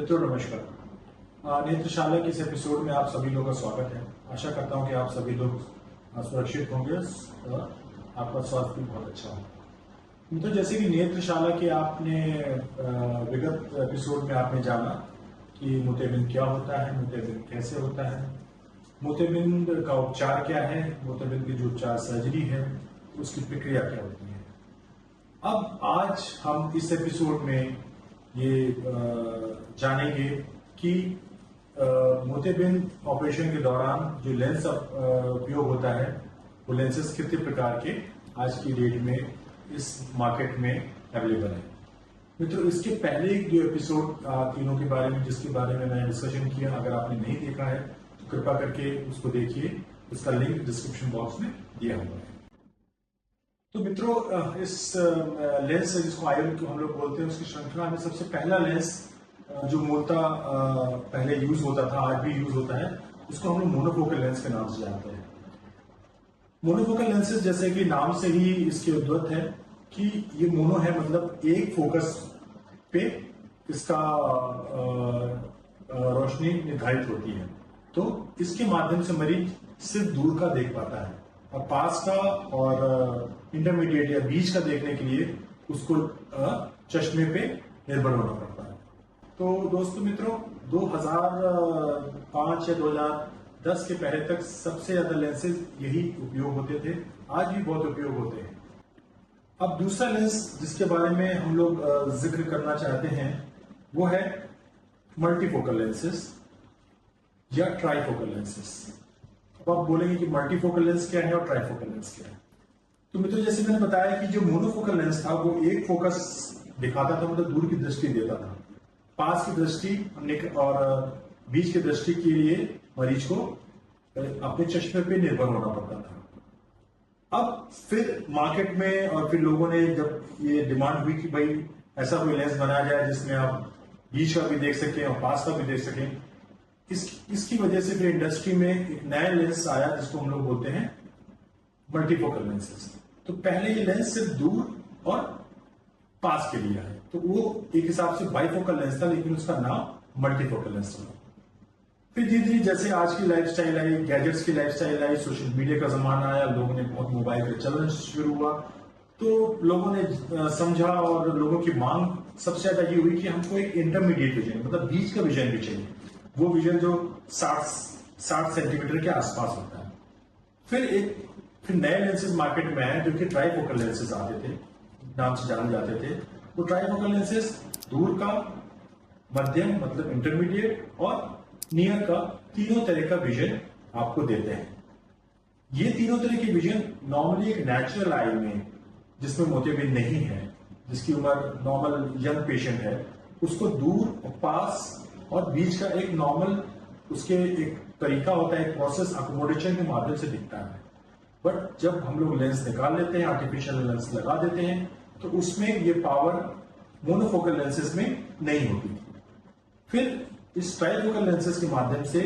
मित्रों नमस्कार। नेत्रशाला के इस एपिसोड में आप सभी लोगों का स्वागत है। आशा करता हूं कि आप सभी लोग सुरक्षित होंगे और आपका स्वास्थ्य भी बहुत अच्छा हो। तो जैसे कि नेत्रशाला के आपने विगत एपिसोड में आपने जाना कि मोतियाबिंद क्या होता है, मोतियाबिंद कैसे होता है, मोतियाबिंद का उपचार क्या है, मोतियाबिंद की जो उपचार सर्जरी है उसकी प्रक्रिया क्या होती है। अब आज हम इस एपिसोड में ये जानेंगे कि मोतियाबिंद ऑपरेशन के दौरान जो लेंस उपयोग होता है वो लेंसेज कितने प्रकार के आज की डेट में इस मार्केट में अवेलेबल है। मित्रों, इसके पहले जो एपिसोड तीनों के बारे में जिसके बारे में मैंने डिस्कशन किया, अगर आपने नहीं देखा है तो कृपा करके उसको देखिए। इसका लिंक डिस्क्रिप्शन बॉक्स में दिया हुआ है। तो मित्रों, इस लेंस जिसको आईओल हम लोग बोलते हैं उसकी श्रृंखला में सबसे पहला लेंस जो मूलतः पहले यूज होता था, आज भी यूज होता है, उसको हम लोग मोनोफोकल लेंस के नाम से जानते हैं। मोनोफोकल लेंसेज जैसे कि नाम से ही इसके उद्भव है कि ये मोनो है, मतलब एक फोकस पे इसका रोशनी निर्धारित होती है। तो इसके माध्यम से मरीज सिर्फ दूर का देख पाता है और पास का और इंटरमीडिएट या बीच का देखने के लिए उसको चश्मे पे निर्भर होना पड़ता है। तो दोस्तों मित्रों, 2005 या 2010 के पहले तक सबसे ज्यादा लेंसेज यही उपयोग होते थे, आज भी बहुत उपयोग होते हैं। अब दूसरा लेंस जिसके बारे में हम लोग जिक्र करना चाहते हैं वो है मल्टीफोकल लेंसेज या ट्राइफोकल लेंसेज। अब आप बोलेंगे कि मल्टीफोकल लेंस क्या है और ट्राइफोकल लेंस क्या है। तो मित्रों, जैसे मैंने बताया कि जो मोनोफोकल लेंस था वो एक फोकस दिखाता था, मतलब दूर की दृष्टि देता था। पास की दृष्टि और बीच की दृष्टि के लिए मरीज को अपने चश्मे पे निर्भर होना पड़ता था। अब फिर मार्केट में और फिर लोगों ने जब ये डिमांड हुई कि भाई ऐसा कोई लेंस बनाया जाए जिसमें आप बीच का भी देख सकें और पास का भी देख सकें, इसकी वजह से फिर इंडस्ट्री में एक नया लेंस आया जिसको हम लोग बोलते हैं मल्टीफोकल लेंसेज। तो पहले ये लेंस सिर्फ दूर और पास के लिए है, तो वो एक हिसाब से बाइफोकल लेंस था, लेकिन उसका नाम मल्टीफोकल लेंस था। फिर धीरे धीरे जैसे आज की लाइफस्टाइल आई, गैजेट्स की लाइफस्टाइल आई, सोशल मीडिया का जमाना आया, लोगों ने बहुत मोबाइल का चलन शुरू हुआ, तो लोगों ने समझा और लोगों की मांग सबसे ज्यादा ये हुई कि हमको एक इंटरमीडिएट विजन, मतलब बीच का विजन भी चाहिए, वो विजन जो 60 सेंटीमीटर के आसपास होता है। फिर नए लेंसेज मार्केट में आए जो कि ट्राइफोकल लेंसेज आते थे, नाम से जाने जाते थे। तो ट्राइफोकल लेंसेज दूर का, मध्यम मतलब इंटरमीडिएट और नियर का तीनों तरह का विजन आपको देते हैं। ये तीनों तरह के विजन नॉर्मली एक नेचुरल आई में जिसमें मोतियाबिंद नहीं है, जिसकी उम्र नॉर्मल यंग पेशेंट है, उसको दूर और पास और बीच का एक नॉर्मल उसके एक तरीका होता है, एक प्रोसेस अकोमोडेशन के माध्यम से दिखता है। बट जब हम लोग लेंस निकाल लेते हैं, आर्टिफिशियल लेंस लगा देते हैं, तो उसमें ये पावर मोनोफोकल लेंसेज में नहीं होती। फिर इस ट्राइफोकल लेंसेज के माध्यम से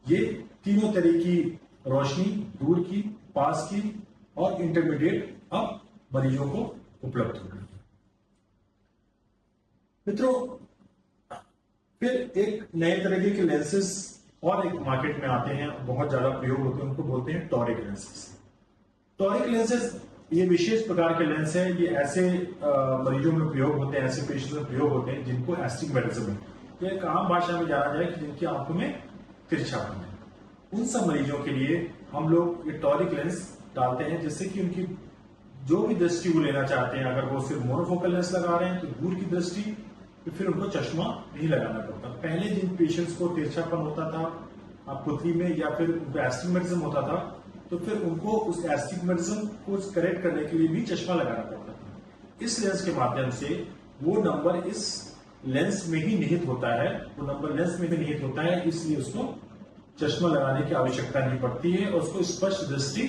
ये तीनों तरह की रोशनी, दूर की, पास की और इंटरमीडिएट, अब मरीजों को उपलब्ध हो गई है। मित्रों, फिर एक नए तरीके के लेंसेज और एक मार्केट में आते हैं, बहुत ज्यादा प्रयोग होते हैं, उनको बोलते हैं टॉरिक लेंसेज। टॉरिक लेंसेज ये विशेष प्रकार के लेंस है, ये ऐसे मरीजों में प्रयोग होते हैं, ऐसे पेशेंट में प्रयोग होते हैं जिनको एस्टिग्मेटिज्म है, या एक आम भाषा में जाना जाए कि जिनकी आंखों में तिरछापन है। उन सब मरीजों के लिए हम लोग ये टॉरिक लेंस डालते हैं, जिससे कि उनकी जो भी दृष्टि वो लेना चाहते हैं, अगर वो सिर्फ मोनोफोकल लेंस लगा रहे हैं तो दूर की दृष्टि, तो फिर उनको चश्मा नहीं लगाना पड़ता। पहले जिन पेशेंट्स को तिरछापन होता था पुतली में या फिर उनको एस्टिग्मेटिज्म होता था, तो फिर उनको उस एस्टिग्मेटिज्म को करेक्ट करने के लिए भी चश्मा लगाना पड़ता था। इस लेंस के माध्यम से वो नंबर इस लेंस में ही निहित होता है, वो नंबर लेंस में ही निहित होता है, इसलिए उसको चश्मा लगाने की आवश्यकता नहीं पड़ती है और उसको स्पष्ट दृष्टि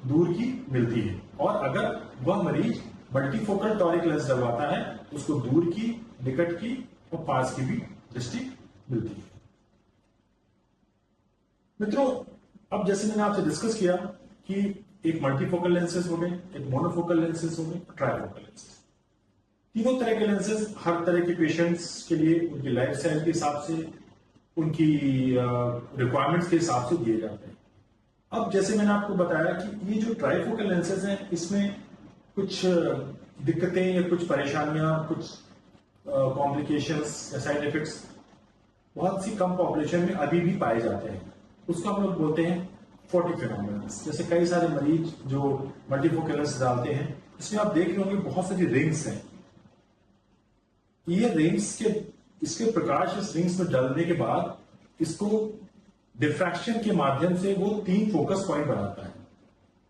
दूर की मिलती है। और अगर वह मरीज मल्टीफोकल टॉरिक लेंस लगवाता है, उसको दूर की, निकट की और पास की भी दृष्टि मिलती है। मित्रों, अब जैसे मैंने आपसे डिस्कस किया कि एक मल्टीफोकल लेंसेज हो गए, एक मोनोफोकल लेंसेज हो गए, ट्राइफोकल लेंसेज। तीनों तरह के लेंसेज हर तरह के पेशेंट्स के लिए उनकी लाइफ स्टाइल के हिसाब से, उनकी रिक्वायरमेंट्स के हिसाब से दिए जाते हैं। अब जैसे मैंने आपको बताया कि ये जो ट्राइफोकल लेंसेज हैं, इसमें कुछ दिक्कतें या कुछ परेशानियां, कुछ कॉम्प्लिकेशंस या साइड इफेक्ट्स बहुत सी कम पॉपुलेशन में अभी भी पाए जाते हैं। उसको हम लोग बोलते हैं फोटिक फिनोमेना। जैसे कई सारे मरीज जो मल्टीफोकल लेंस डालते हैं, इसमें आप देख रहे होंगे बहुत सारी रिंग्स हैं। ये रिंग्स के इसके प्रकाश इस रिंग्स में डालने के बाद इसको डिफ्रैक्शन के माध्यम से वो 3 फोकस पॉइंट बनाता है।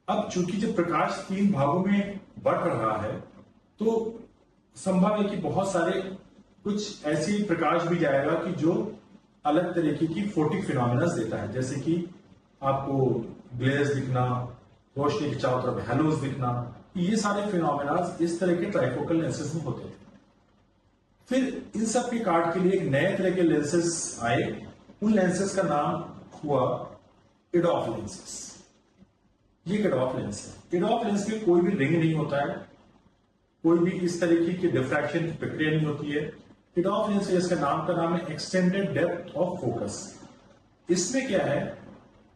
अब चूंकि जब प्रकाश 3 भागों में बढ़ रहा है, तो संभव है कि बहुत सारे कुछ ऐसी प्रकाश भी जाएगा कि जो अलग तरीके की फोटिक फिनोमेना देता है, जैसे कि आपको ग्लेयर्स दिखना, रोशनी के चारों तरफ हैलोज दिखना। ये सारे फिनोमेना इस तरह के ट्राइफोकल लेंसेज में होते हैं। फिर इन सब के काट के लिए एक नए तरह के लेंसेज आए। उन लेंसेज का नाम हुआ एडॉफ लेंसेज। ये एडॉफ लेंस है। एडॉफ लेंस में कोई भी रिंग नहीं होता है, कोई भी इस तरीके की डिफ्रैक्शन की प्रक्रिया नहीं होती है। एडॉफ लेंस इसका नाम है एक्सटेंडेड डेप्थ ऑफ फोकस। इसमें क्या है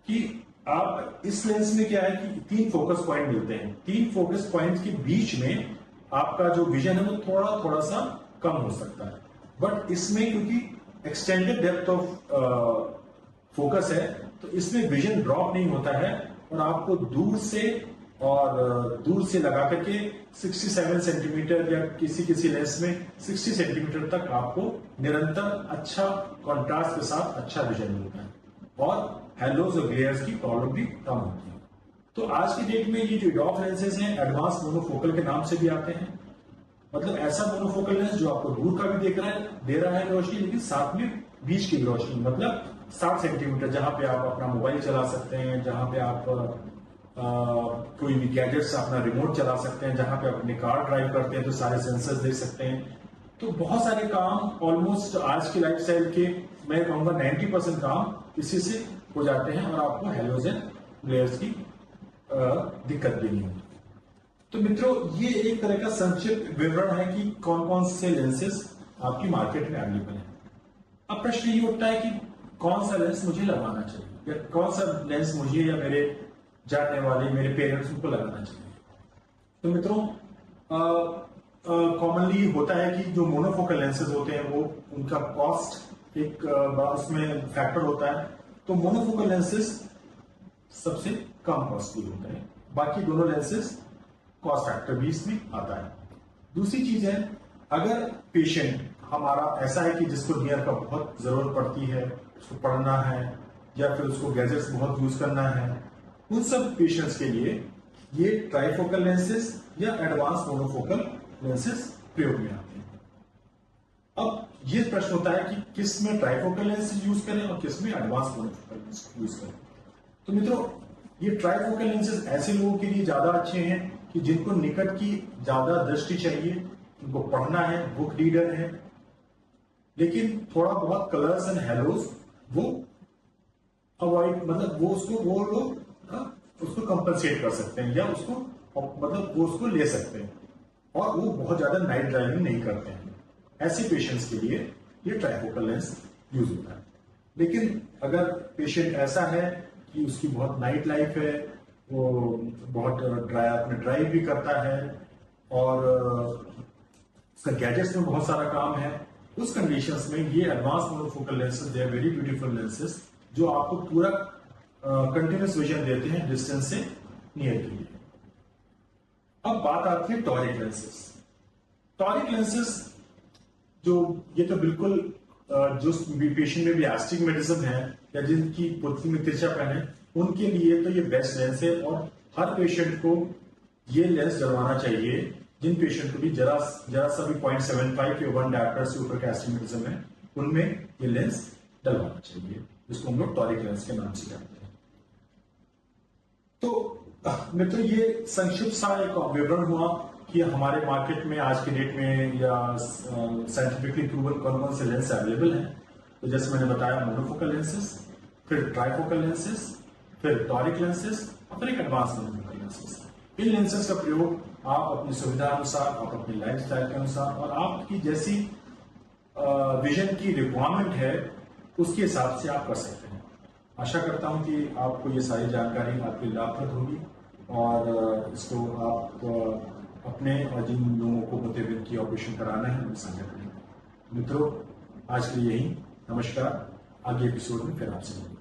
कि आप इस लेंस में क्या है कि 3 फोकस पॉइंट मिलते हैं। 3 फोकस पॉइंट के बीच में आपका जो विजन है वो थोड़ा सा कम हो सकता है, बट इसमें क्योंकि एक्सटेंडेड डेप्थ ऑफ फोकस है, तो इसमें विजन ड्रॉप नहीं होता है और आपको दूर से लगा करके 67 सेंटीमीटर या किसी लेंस में 60 सेंटीमीटर तक आपको निरंतर अच्छा कॉन्ट्रास्ट के साथ अच्छा विजन मिलता है और हैलोज और ग्लेयर्स की प्रॉब्लम भी कम होती है। तो आज की डेट में ये जो एडॉफ लेंसेज हैं, एडवांस मोनोफोकल के नाम से भी आते हैं। मतलब ऐसा मोनोफोकल लेंस जो आपको दूर का भी दे रहा है रोशनी, लेकिन साथ में बीच की रोशनी, मतलब 60 सेंटीमीटर, जहां पे आप अपना मोबाइल चला सकते हैं, जहां पे आप कोई भी गैजेट से अपना रिमोट चला सकते हैं, जहां पे अपनी कार ड्राइव करते हैं तो सारे सेंसर्स देख सकते हैं। तो बहुत सारे काम ऑलमोस्ट आज की लाइफस्टाइल के मैं कहूंगा 90% काम इसी से हो जाते हैं और आपको हैलोजन ग्लेयर्स की दिक्कत भी नहीं होती। तो मित्रों, ये एक तरह का संक्षिप्त विवरण है कि कौन कौन से लेंसेज आपकी मार्केट में अवेलेबल है। अब प्रश्न ये उठता है कि कौन सा लेंस मुझे लगाना चाहिए, या कौन सा लेंस मुझे या मेरे जानने वाले मेरे पेरेंट्स को लगाना चाहिए। तो मित्रों, कॉमनली होता है कि जो मोनोफोकल लेंसेज होते हैं वो उनका कॉस्ट एक उसमें फैक्टर होता है। तो मोनोफोकल लेंसेज सबसे कम कॉस्टली होते हैं, बाकी दोनों लेंसेज कॉस्ट फैक्टर भी इसमें आता है। दूसरी चीज है, अगर पेशेंट हमारा ऐसा है कि जिसको नियर का बहुत जरूरत पड़ती है, उसको पढ़ना है या फिर उसको गैजेट्स बहुत यूज करना है, उन सब पेशेंट्स के लिए ये ट्राइफोकल लेंसेज या एडवांस मोनोफोकल लेंसेज प्रयोग में आते हैं। अब ये प्रश्न होता है कि किस में ट्राइफोकल लेंसेज यूज करें और किस में एडवांस मोनोफोकल लेंस यूज करें। तो मित्रों, ये ट्राइफोकल लेंसेज ऐसे लोगों के लिए ज्यादा अच्छे हैं कि जिनको निकट की ज्यादा दृष्टि चाहिए, उनको पढ़ना है, बुक रीडर है, लेकिन थोड़ा बहुत कलर्स एंड हेलोज वो अवॉइड, मतलब वो लोग उसको कंपनसेट कर सकते हैं या उसको मतलब वो उसको ले सकते हैं और वो बहुत ज्यादा नाइट ड्राइविंग नहीं करते हैं। ऐसे पेशेंट्स के लिए ये ट्राइफोकल लेंस यूज होता है। लेकिन अगर पेशेंट ऐसा है कि उसकी बहुत नाइट लाइफ है, वो बहुत अपने ड्राइव भी करता है और उसका गैजेट्स में बहुत सारा काम है, उस कंडीशंस में ये advance monofocal lenses, they are very beautiful lenses जो आपको पूरा कंटिन्यूस विजन देते हैं डिस्टेंस से नियर के लिए। अब बात आती है टॉरिक लेंसेज। टॉरिक लेंसेज जो ये तो बिल्कुल जो पेशेंट में भी एस्टिग्मेटिज्म है या जिनकी पुतली में तिरछापन है, उनके लिए तो ये बेस्ट लेंस है और हर पेशेंट को ये लेंस डलवाना चाहिए जिन पेशेंट को भी जरा सा भी 0.75 या 1 डायप्टर से ऊपर का एस्टिग्मेटिज्म है, उनमें ये लेंस डलवाना चाहिए, जिसको हम लोग टॉरिक लेंस के नाम से जानते हैं। तो मित्रों, ये संक्षिप्त सा एक विवरण हुआ कि हमारे मार्केट में आज के डेट में या साइंटिफिकली प्रूवन कौन से लेंस अवेलेबल हैं। तो जैसे मैंने बताया, मोनोफोकल लेंसेज, फिर ट्राइफोकल लेंसेज, फिर टॉरिक लेंसेज और फिर एक एडवांस मोनोफोकल लेंसेज। इन लेंसेज का प्रयोग आप अपनी सुविधा अनुसार, आप अपनी लाइफस्टाइल के अनुसार और आपकी जैसी विजन की रिक्वायरमेंट है उसके हिसाब से आप कर सकते हैं। आशा करता हूं कि आपको ये सारी जानकारी आपके लाभप्रद होगी और इसको आप अपने और जिन लोगों को मोतियाबिंद की ऑपरेशन कराना है उनको साझा करेंगे। मित्रों, आज के लिए यही। नमस्कार। आगे एपिसोड में फिर आपसे मिलेंगे।